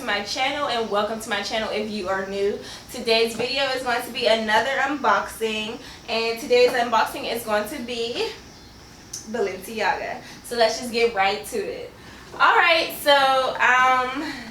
my channel, and welcome to my channel if you are new. Today's video is going to be another unboxing, and today's unboxing is going to be Balenciaga. So let's just get right to it. Alright, so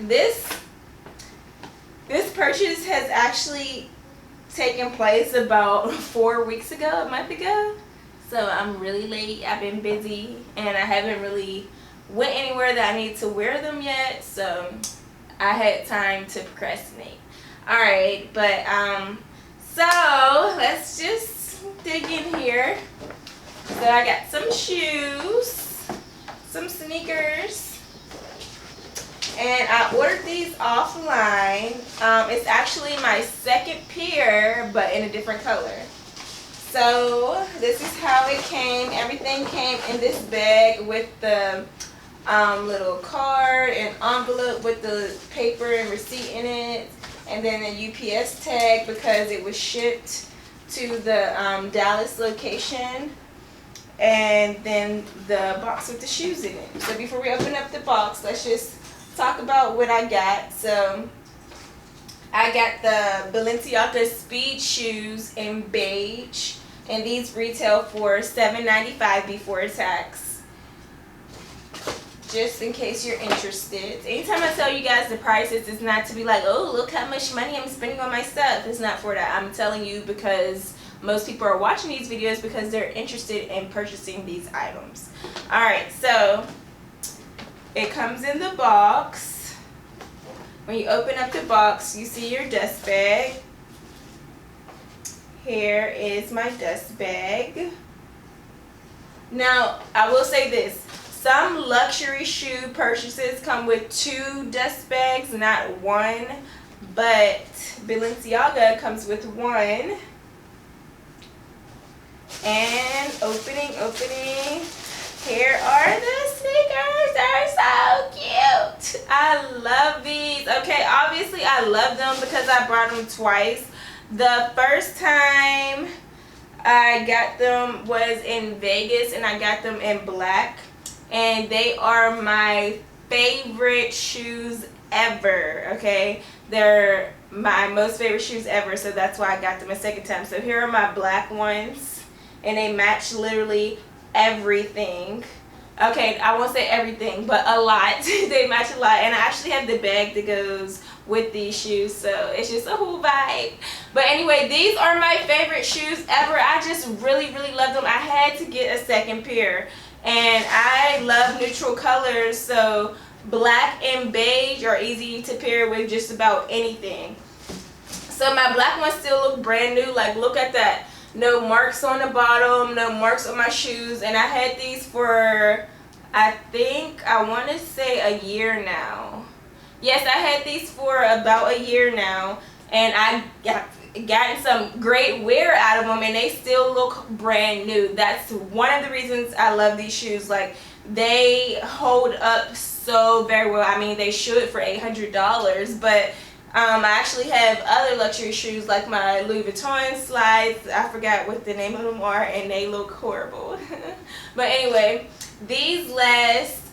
this purchase has actually taken place about 4 weeks ago, a month ago. So I'm really late. I've been busy and I haven't really went anywhere that I need to wear them yet, so I had time to procrastinate. Alright, but so let's just dig in here. So I got some shoes, some sneakers, and I ordered these offline. It's actually my second pair, but in a different color. So this is how it came. Everything came in this bag with the little card and envelope with the paper and receipt in it, and then a UPS tag because it was shipped to the Dallas location, and then the box with the shoes in it. So before we open up the box, let's just talk about what I got. So I got the Balenciaga Speed shoes in beige, and these retail for $7.95 before tax. Just in case you're interested. Anytime I tell you guys the prices, it's not to be like, oh, look how much money I'm spending on my stuff. It's not for that. I'm telling you because most people are watching these videos because they're interested in purchasing these items. Alright, so it comes in the box. When you open up the box, you see your dust bag. Here is my dust bag. Now, I will say this. Some luxury shoe purchases come with 2 dust bags, not 1. But Balenciaga comes with 1. And opening. Here are the sneakers. They're so cute. I love these. Okay, obviously I love them because I brought them twice. The first time I got them was in Vegas, and I got them in black. And they are my favorite shoes ever, okay? They're my most favorite shoes ever, so that's why I got them a second time. So here are my black ones, and they match literally everything. Okay, I won't say everything, but a lot. They match a lot, and I actually have the bag that goes with these shoes, so it's just a whole vibe. But anyway, these are my favorite shoes ever. I just really love them. I had to get a second pair, and I love neutral colors, so black and beige are easy to pair with just about anything. So my black ones still look brand new. Like, look at that. No marks on the bottom, no marks on my shoes, and I had these for, I think, I want to say a year now. Yes, I had these for about a year now, and I gotten some great wear out of them, and they still look brand new. That's one of the reasons I love these shoes. Like, they hold up so very well. I mean, they should for $800, but I actually have other luxury shoes like my Louis Vuitton slides. I forgot what the name of them are, and they look horrible. But anyway, these last,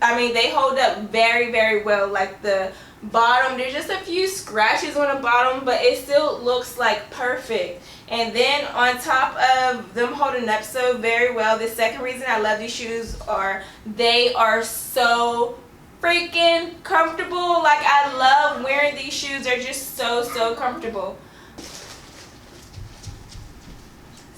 I mean, they hold up very well. Like, the bottom, there's just a few scratches on the bottom, but it still looks like perfect. And then on top of them holding up so very well, the second reason I love these shoes are they are so freaking comfortable. Like, I love wearing these shoes. They're just so comfortable.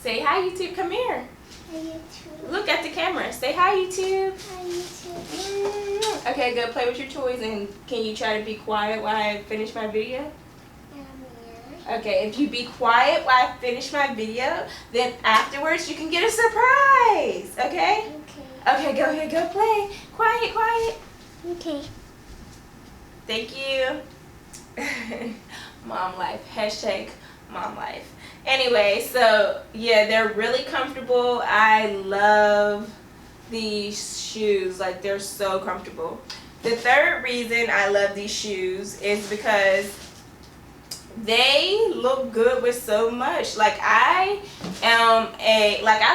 Say hi, YouTube. Come here. Hi, YouTube. Look at the camera. Say hi, YouTube. Hi, YouTube. Okay, go play with your toys, and can you try to be quiet while I finish my video? Yeah. Okay, if you be quiet while I finish my video, then afterwards you can get a surprise, okay? Okay. Okay, go ahead, go play. Quiet. Okay. Thank you. Mom life. Hashtag mom life. Anyway, so yeah, they're really comfortable. I love these shoes. Like, they're so comfortable. The third reason I love these shoes is because they look good with so much. Like I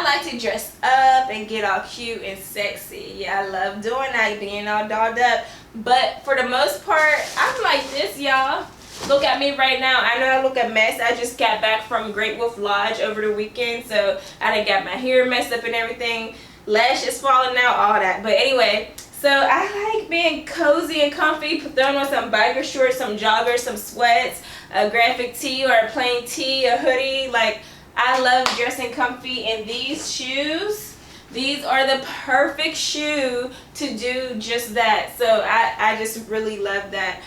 like to dress up and get all cute and sexy. Yeah, I love doing that, being all dolled up. But for the most part, I'm like this, y'all. Look at me right now. I know I look a mess. I just got back from Great Wolf Lodge over the weekend, so I done got my hair messed up and everything. Lashes falling out, all that. But anyway, so I like being cozy and comfy, throwing on some biker shorts, some joggers, some sweats, a graphic tee or a plain tee, a hoodie. Like, I love dressing comfy, and these shoes, these are the perfect shoe to do just that. So I just really love that.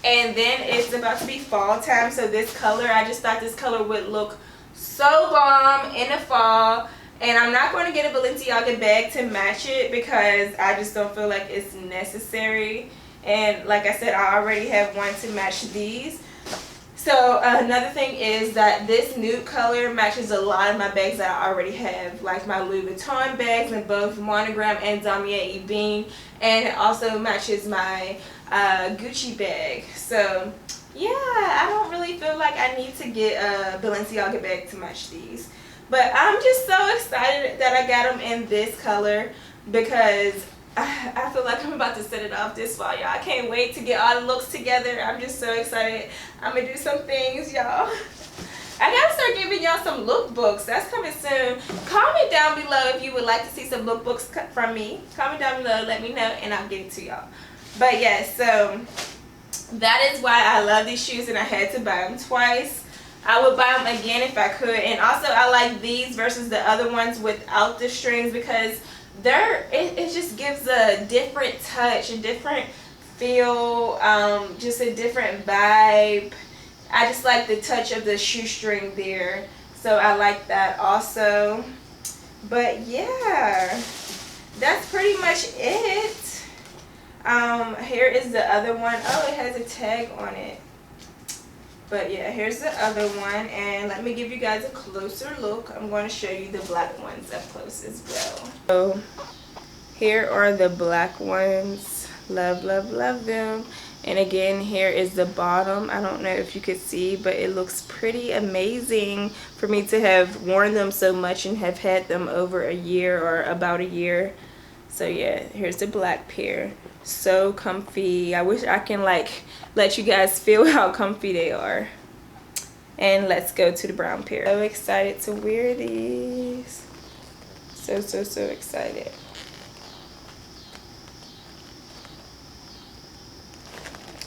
And then it's about to be fall time, so this color, I just thought this color would look so bomb in the fall. And I'm not going to get a Balenciaga bag to match it because I just don't feel like it's necessary. And like I said, I already have one to match these. So another thing is that this nude color matches a lot of my bags that I already have, like my Louis Vuitton bags in both Monogram and Damier Ebene, and it also matches my Gucci bag. So yeah, I don't really feel like I need to get a Balenciaga bag to match these. But I'm just so excited that I got them in this color because I feel like I'm about to set it off this fall, y'all. I can't wait to get all the looks together. I'm just so excited. I'm going to do some things, y'all. I got to start giving y'all some lookbooks. That's coming soon. Comment down below if you would like to see some lookbooks from me. Comment down below, let me know, and I'll get it to y'all. But yes, so that is why I love these shoes, and I had to buy them twice. I would buy them again if I could. And also I like these versus the other ones without the strings because it just gives a different touch, a different feel, just a different vibe. I just like the touch of the shoestring there, so I like that also. But yeah, that's pretty much it. Here is the other one. Oh, it has a tag on it. But yeah, here's the other one, and let me give you guys a closer look. I'm going to show you the black ones up close as well. So here are the black ones. Love, love, love them. And again, here is the bottom. I don't know if you could see, but it looks pretty amazing for me to have worn them so much and have had them over a year or about a year. So yeah, here's the black pair. So comfy. I wish I can like let you guys feel how comfy they are. And let's go to the brown pair. So excited to wear these. So excited.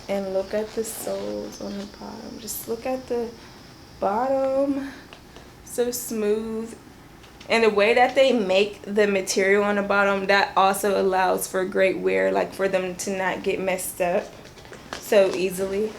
And look at the soles on the bottom. Just look at the bottom. So smooth. And the way that they make the material on the bottom, that also allows for great wear, like for them to not get messed up so easily.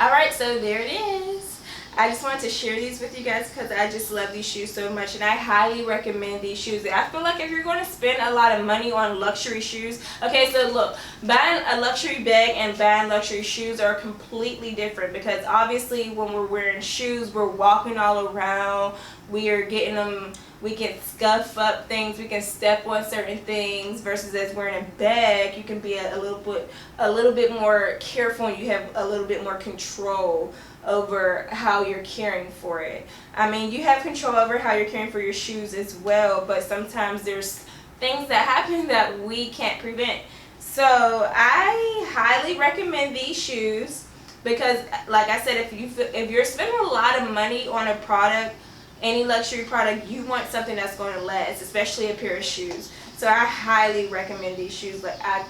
Alright, so there it is. I just wanted to share these with you guys because I just love these shoes so much, and I highly recommend these shoes. I feel like if you're going to spend a lot of money on luxury shoes, okay, so look, buying a luxury bag and buying luxury shoes are completely different because obviously when we're wearing shoes, we're walking all around, we are getting them, we can scuff up things, we can step on certain things, versus as wearing a bag, you can be a little bit more careful, and you have a little bit more control over how you're caring for it. I mean, you have control over how you're caring for your shoes as well, but sometimes there's things that happen that we can't prevent. So I highly recommend these shoes because, like I said, if you're spending a lot of money on a product, any luxury product, you want something that's going to last, especially a pair of shoes. So I highly recommend these shoes. But I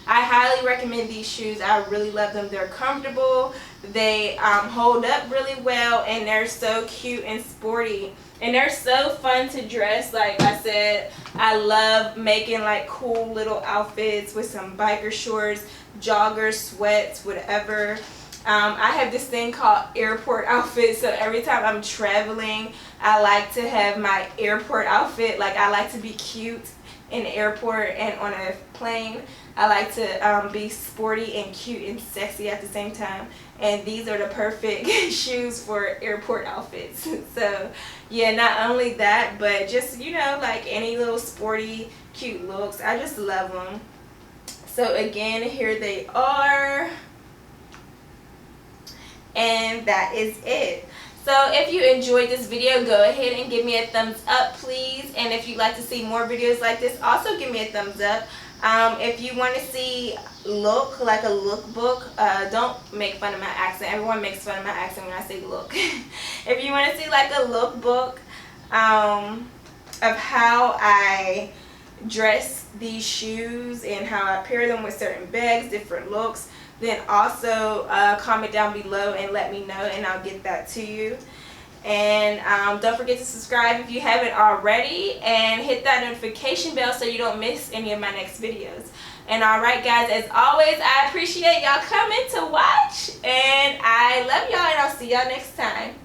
highly recommend these shoes. I really love them. They're comfortable. They hold up really well, and they're so cute and sporty. And they're so fun to dress. Like I said, I love making like cool little outfits with some biker shorts, joggers, sweats, whatever. I have this thing called airport outfit, so every time I'm traveling, I like to have my airport outfit. Like I like to be cute in the airport and on a plane. I like to be sporty and cute and sexy at the same time. and these are the perfect shoes for airport outfits. So yeah, not only that, but just, you know, like any little sporty cute looks. I just love them. So again, here they are, and that is it. So if you enjoyed this video, go ahead and give me a thumbs up, please. And if you'd like to see more videos like this, also give me a thumbs up. If you want to see like a lookbook, don't make fun of my accent. Everyone makes fun of my accent when I say look. If you want to see like a lookbook of how I dress these shoes and how I pair them with certain bags, different looks, then also comment down below and let me know, and I'll get that to you. And don't forget to subscribe if you haven't already, and hit that notification bell so you don't miss any of my next videos. And alright guys, as always, I appreciate y'all coming to watch, and I love y'all, and I'll see y'all next time.